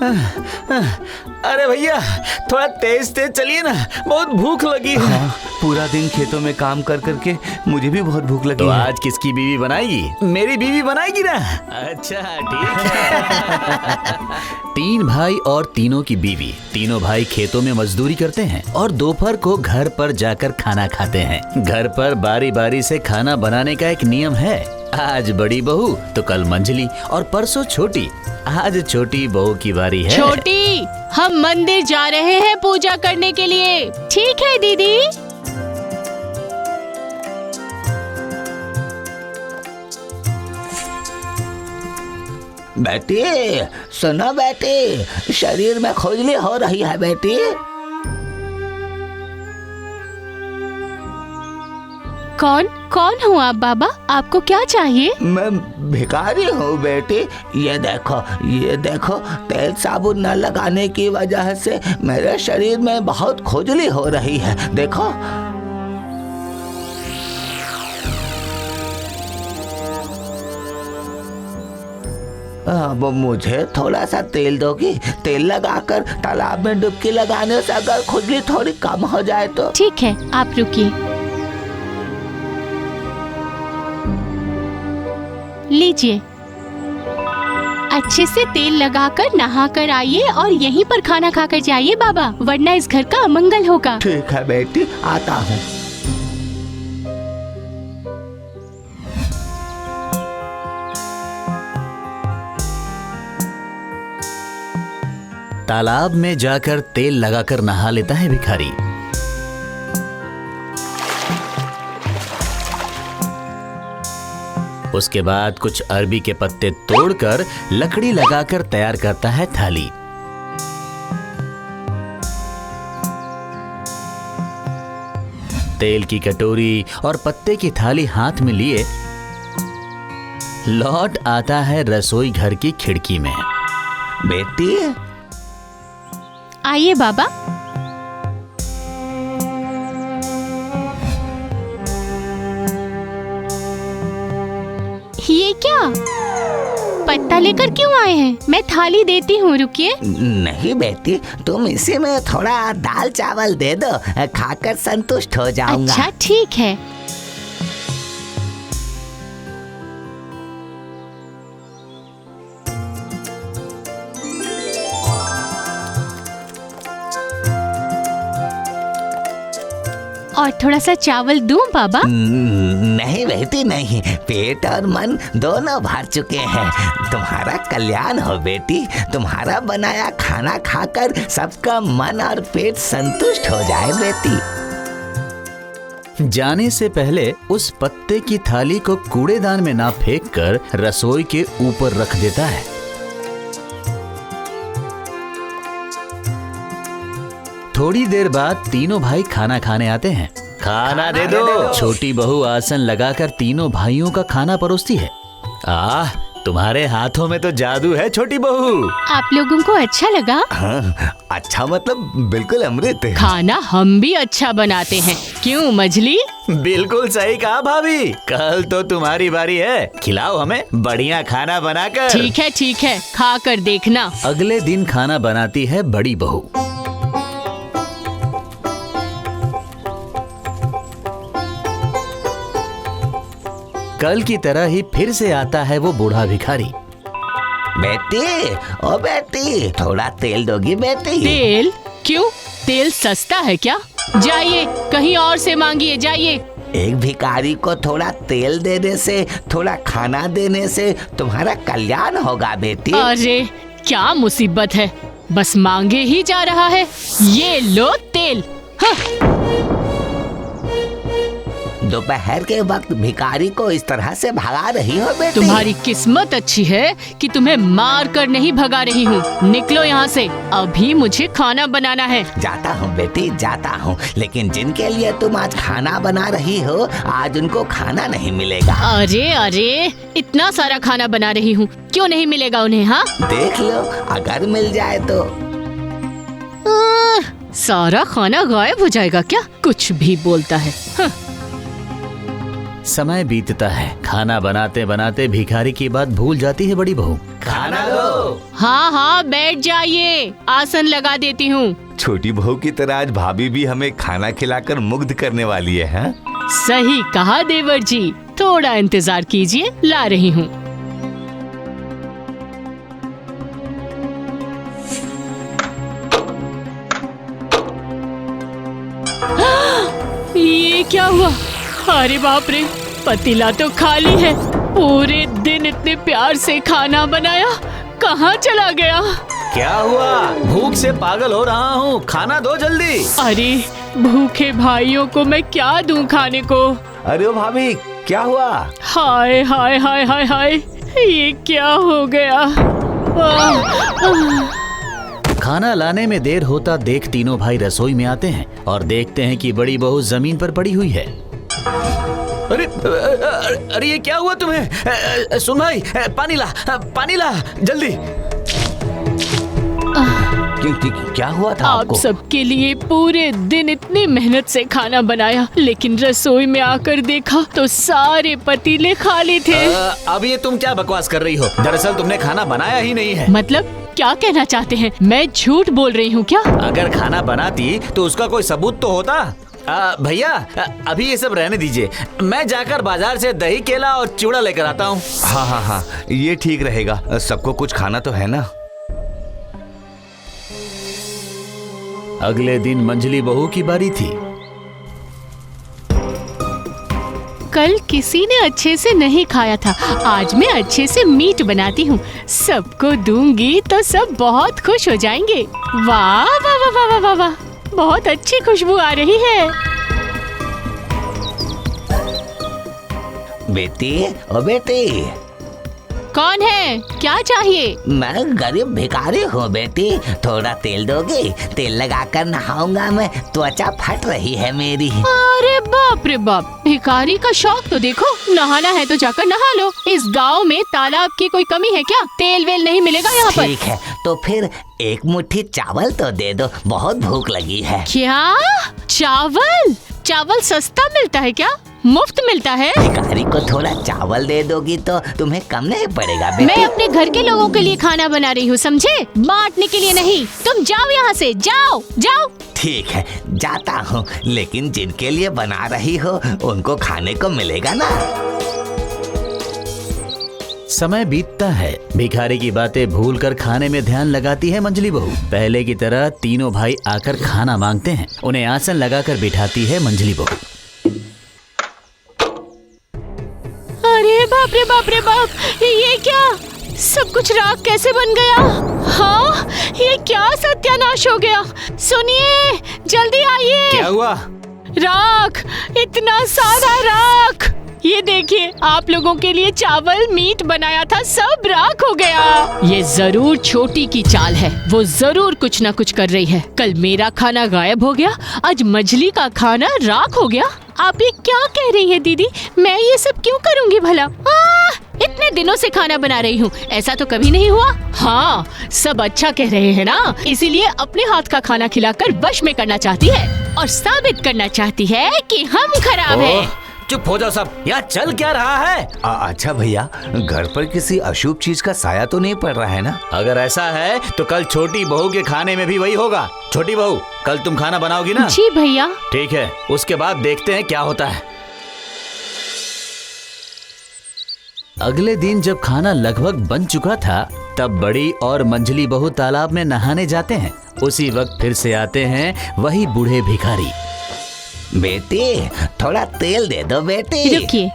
अरे भैया थोड़ा तेज तेज चलिए ना, बहुत भूख लगी है। हाँ, पूरा दिन खेतों में काम कर करके मुझे भी बहुत भूख लगी तो है। आज किसकी बीवी बनाएगी? मेरी बीवी बनाएगी ना। अच्छा ठीक है। 3 भाई और तीनों की बीवी। तीनों भाई खेतों में मजदूरी करते हैं और दोपहर को घर पर जाकर खाना खाते हैं। घर पर बारी बारी से खाना बनाने का एक नियम है। आज बड़ी बहू तो कल मंझली और परसों छोटी। आज छोटी बहू की बारी है। छोटी, हम मंदिर जा रहे हैं पूजा करने के लिए। ठीक है दीदी। बेटी सुनो बेटी, शरीर में खुजली हो रही है बेटी। कौन हो आप बाबा? आपको क्या चाहिए? मैं भिखारी हूँ बेटी। ये देखो तेल साबुन न लगाने की वजह से मेरे शरीर में बहुत खुजली हो रही है। देखो अब मुझे थोड़ा सा तेल दोगी? तेल लगाकर तालाब में डुबकी लगाने से अगर खुजली थोड़ी कम हो जाए तो। ठीक है, आप रुकिए। लीजिए, अच्छे से तेल लगाकर नहा कर आइए और यहीं पर खाना खाकर जाइए बाबा, वरना इस घर का अमंगल होगा। ठीक है बेटी, आता हूँ। तालाब में जाकर तेल लगाकर नहा लेता है भिखारी। उसके बाद कुछ अरबी के पत्ते तोड़कर लकड़ी लगाकर तैयार करता है थाली। तेल की कटोरी और पत्ते की थाली हाथ में लिए लौट आता है रसोई घर की खिड़की में। बेटी आइए बाबा। ये क्या पत्ता लेकर क्यों आए हैं? मैं थाली देती हूँ, रुकिए। नहीं बेटी, तुम इसी में थोड़ा दाल चावल दे दो, खाकर संतुष्ट हो जाऊंगा। अच्छा ठीक है। और थोड़ा सा चावल दूं बाबा? नहीं बेटी नहीं, पेट और मन दोनों भर चुके हैं। तुम्हारा कल्याण हो बेटी। तुम्हारा बनाया खाना खाकर सबका मन और पेट संतुष्ट हो जाए बेटी। जाने से पहले उस पत्ते की थाली को कूड़ेदान में ना फेंककर रसोई के ऊपर रख देता है। थोड़ी देर बाद तीनों भाई खाना खाने आते हैं। खाना दे दो। छोटी बहू आसन लगाकर तीनों भाइयों का खाना परोसती है। आह, तुम्हारे हाथों में तो जादू है छोटी बहू। आप लोगों को अच्छा लगा? हाँ, अच्छा मतलब बिल्कुल अमृत। खाना हम भी अच्छा बनाते हैं, क्यों मछली? बिल्कुल सही कहा भाभी। कल तो तुम्हारी बारी है, खिलाओ हमें बढ़िया खाना बनाकर। ठीक है, खा कर देखना। अगले दिन खाना बनाती है बड़ी बहू। कल की तरह ही फिर से आता है वो बूढ़ा भिखारी। बेटी, ओ बेटी, थोड़ा तेल दोगी बेटी? तेल? क्यों? तेल सस्ता है क्या? जाइए कहीं और से मांगिए, जाइए। एक भिखारी को थोड़ा तेल देने से, थोड़ा खाना देने से तुम्हारा कल्याण होगा बेटी। अरे क्या मुसीबत है, बस मांगे ही जा रहा है। ये लो तेल। हाँ। दोपहर के वक्त भिखारी को इस तरह से भगा रही हो बेटी? तुम्हारी किस्मत अच्छी है कि तुम्हें मार कर नहीं भगा रही हूँ। निकलो यहाँ से, अभी मुझे खाना बनाना है। जाता हूँ बेटी, जाता हूँ, लेकिन जिनके लिए तुम आज खाना बना रही हो, आज उनको खाना नहीं मिलेगा। अरे इतना सारा खाना बना रही हूँ, क्यों नहीं मिलेगा उन्हें? हाँ देख लो, अगर मिल जाए तो। सारा खाना गायब हो जाएगा क्या? कुछ भी बोलता है। हाँ। समय बीतता है। खाना बनाते बनाते भिखारी की बात भूल जाती है बड़ी बहू। खाना दो। हाँ हाँ बैठ जाइए, आसन लगा देती हूँ। छोटी बहू की तरह आज भाभी भी हमें खाना खिलाकर मुग्ध करने वाली है, हाँ? सही कहा देवर जी, थोड़ा इंतजार कीजिए, ला रही हूँ। ये क्या हुआ? अरे बाप रे, पतीला तो खाली है। पूरे दिन इतने प्यार से खाना बनाया, कहाँ चला गया? क्या हुआ? भूख से पागल हो रहा हूँ, खाना दो जल्दी। अरे भूखे भाइयों को मैं क्या दूं खाने को? अरे ओ भाभी, क्या हुआ? हाय हाय हाय हाय हाय, ये क्या हो गया? खाना लाने में देर होता देख तीनों भाई रसोई में आते हैं और देखते हैं कि बड़ी बहू जमीन पर पड़ी हुई है। अरे अरे ये क्या हुआ तुम्हें? सुन भाई, पानी ला जल्दी। क्या हुआ था आप आपको? सबके लिए पूरे दिन इतनी मेहनत से खाना बनाया, लेकिन रसोई में आकर देखा तो सारे पतीले खाली थे। अब ये तुम क्या बकवास कर रही हो? दरअसल तुमने खाना बनाया ही नहीं है। मतलब क्या कहना चाहते हैं? मैं झूठ बोल रही हूँ क्या? अगर खाना बनाती तो उसका कोई सबूत तो होता। भैया अभी ये सब रहने दीजिए, मैं जाकर बाजार से दही, केला और चिवड़ा लेकर आता हूँ। हाँ हाँ हाँ, ये ठीक रहेगा, सबको कुछ खाना तो है ना। अगले दिन मंजली बहू की बारी थी। कल किसी ने अच्छे से नहीं खाया था, आज मैं अच्छे से मीट बनाती हूँ, सबको दूंगी तो सब बहुत खुश हो जाएंगे। वाह वाह वाह वाह वाह वाह वाह, बहुत अच्छी खुशबू आ रही है। बेटी, ओ बेटी, कौन है? क्या चाहिए? मैं गरीब भिखारी हूँ बेटी, थोड़ा तेल दोगे? तेल लगाकर नहाऊंगा मैं, त्वचा फट रही है मेरी। अरे बाप रे बाप, भिखारी का शौक तो देखो, नहाना है तो जाकर नहा लो। इस गांव में तालाब की कोई कमी है क्या? तेल वेल नहीं मिलेगा यहाँ पर। ठीक है, तो फिर एक मुट्ठी चावल तो दे दो, बहुत भूख लगी है। क्या? चावल? चावल सस्ता मिलता है क्या? मुफ्त मिलता है? भिखारी को थोड़ा चावल दे दोगी तो तुम्हें कम नहीं पड़ेगा बेटी। मैं अपने घर के लोगों के लिए खाना बना रही हूँ, समझे? बांटने के लिए नहीं। तुम जाओ यहाँ से, जाओ जाओ। ठीक है, जाता हूँ, लेकिन जिनके लिए बना रही हो उनको खाने को मिलेगा ना। समय बीतता है, भिखारी की बातें भूलकर खाने में ध्यान लगाती है मंजली बहू। पहले की तरह तीनों भाई आकर खाना मांगते हैं, उन्हें आसन लगाकर बिठाती है मंजली बहू। अरे बाप रे बाप रे बाप, ये क्या? सब कुछ राख कैसे बन गया? हाँ, ये क्या सत्यानाश हो गया? सुनिए, जल्दी आइए। क्या हुआ? राख, इतना सारा राख। ये देखिए, आप लोगों के लिए चावल मीट बनाया था, सब राख हो गया। ये जरूर छोटी की चाल है, वो जरूर कुछ ना कुछ कर रही है। कल मेरा खाना गायब हो गया, आज मछली का खाना राख हो गया। आप ये क्या कह रही है दीदी? मैं ये सब क्यों करूँगी भला? इतने दिनों से खाना बना रही हूँ, ऐसा तो कभी नहीं हुआ। हाँ, सब अच्छा कह रहे हैं ना, इसीलिए अपने हाथ का खाना खिलाकर वश में करना चाहती है और साबित करना चाहती है कि हम खराब हैं। चुप हो जाओ सब, यहाँ चल क्या रहा है? अच्छा भैया, घर पर किसी अशुभ चीज का साया तो नहीं पड़ रहा है ना? अगर ऐसा है तो कल छोटी बहू के खाने में भी वही होगा। छोटी बहू, कल तुम खाना बनाओगी ना? जी भैया। ठीक है, उसके बाद देखते हैं क्या होता है। अगले दिन जब खाना लगभग बन चुका था, तब बड़ी और मंजली बहू तालाब में नहाने जाते हैं। उसी वक्त फिर से आते हैं वही बूढ़े भिखारी। बेटी, थोड़ा तेल दे दो बेटी। रुकिए,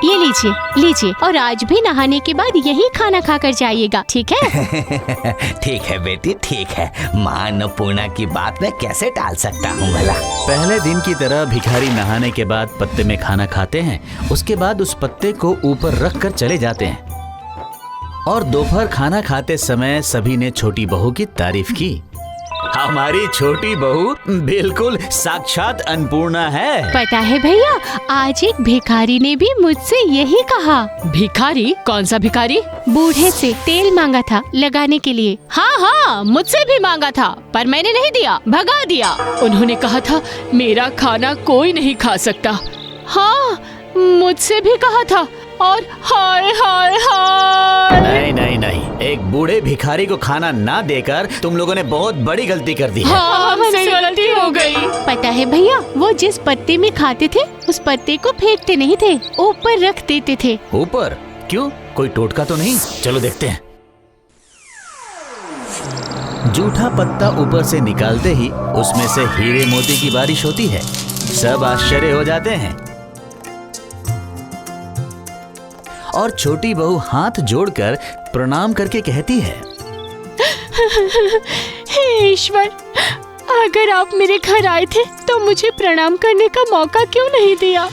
ये लीजिए लीजिए, और आज भी नहाने के बाद यही खाना खाकर जाइएगा, ठीक है? ठीक है बेटी, ठीक है। माँ अन्नपूर्णा की बात मैं कैसे टाल सकता हूँ भला। पहले दिन की तरह भिखारी नहाने के बाद पत्ते में खाना खाते हैं। उसके बाद उस पत्ते को ऊपर रख कर चले जाते हैं। और दोपहर खाना खाते समय सभी ने छोटी बहू की तारीफ की। हमारी छोटी बहू बिल्कुल साक्षात अन्नपूर्णा है। पता है भैया, आज एक भिखारी ने भी मुझसे यही कहा। भिखारी? कौन सा भिखारी? बूढ़े से तेल मांगा था लगाने के लिए। हाँ हाँ, मुझसे भी मांगा था, पर मैंने नहीं दिया, भगा दिया। उन्होंने कहा था मेरा खाना कोई नहीं खा सकता। हाँ, मुझसे भी कहा था, और हाय हाय हाय। नहीं नहीं नहीं, एक बूढ़े भिखारी को खाना ना देकर तुम लोगों ने बहुत बड़ी गलती कर दी है। हाँ, हमसे गलती हो गई। पता है भैया, वो जिस पत्ते में खाते थे उस पत्ते को फेंकते नहीं थे, ऊपर रख देते थे। ऊपर? क्यों, कोई टोटका तो नहीं? चलो देखते हैं। जूठा पत्ता ऊपर से निकालते ही उसमें से हीरे मोती की बारिश होती है। सब आश्चर्य हो जाते हैं और छोटी बहू हाथ जोड़कर प्रणाम करके कहती है, हे ईश्वर, अगर आप मेरे घर आए थे तो मुझे प्रणाम करने का मौका क्यों नहीं दिया?